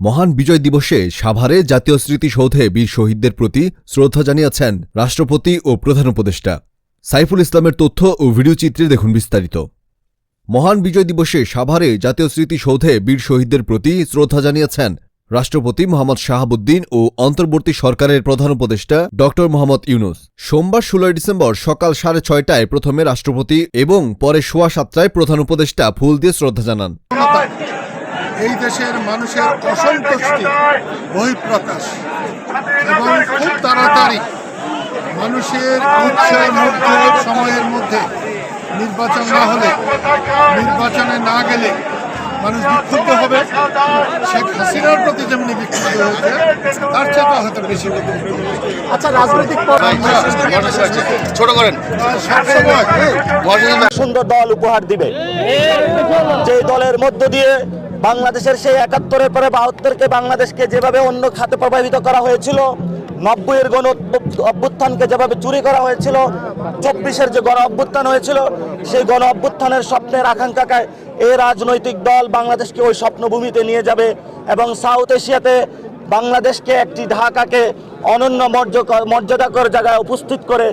মহান বিজয় দিবসে সাভারে জাতীয় স্মৃতিসৌধে বীর শহীদদের প্রতি শ্রদ্ধা জানিয়েছেন রাষ্ট্রপতি ও প্রধান উপদেষ্টা। সাইফুল ইসলামের তথ্য ও ভিডিও চিত্রে দেখুন বিস্তারিত। মহান বিজয় দিবসে সাভারে জাতীয় স্মৃতিসৌধে বীর শহীদদের প্রতি শ্রদ্ধা জানিয়েছেন রাষ্ট্রপতি মোহাম্মদ শাহাবুদ্দিন ও অন্তর্বর্তী সরকারের প্রধান উপদেষ্টা ড. মোহাম্মদ ইউনূস। সোমবার ১৬ ডিসেম্বর সকাল ৬:৩০টায় প্রথমে রাষ্ট্রপতি এবং পরে সোয়া ৭টায় প্রধান উপদেষ্টা ফুল দিয়ে শ্রদ্ধা জানান। এই দেশের মানুষের অসন্তুষ্টি বহিঃপ্রকাশ এবং খুব তাড়াতাড়ি মানুষের উৎসাহ সময়ের মধ্যে নির্বাচন না হলে, নির্বাচনে না গেলে মানুষ বিক্ষুব্ধ হবে। শেখ হাসিনার প্রতি যেমনি বিক্ষুব্ধ হয়েছে তার চেয়ে হয়তো বেশি বিক্ষুব্ধ। আচ্ছা, রাজনৈতিক ছোট করেন সুন্দর দল উপহার দিবে, যে দলের মধ্য দিয়ে বাংলাদেশের সেই ৭১-এর পরে ৭২-কে বাংলাদেশকে যেভাবে অন্য খাতে প্রভাবিত করা হয়েছিল, ৯০-এর গণ অভ্যুত্থানকে যেভাবে চুরি করা হয়েছিল, ২৪-এর যে গণ অভ্যুত্থান হয়েছিল, সেই গণ অভ্যুত্থানের স্বপ্নের আকাঙ্ক্ষায় এই রাজনৈতিক দল বাংলাদেশকে ওই স্বপ্নভূমিতে নিয়ে যাবে এবং সাউথ এশিয়াতে বাংলাদেশকে একটি ঢাকাকে অনন্য মর্যাদাকর জায়গায় উপস্থিত করে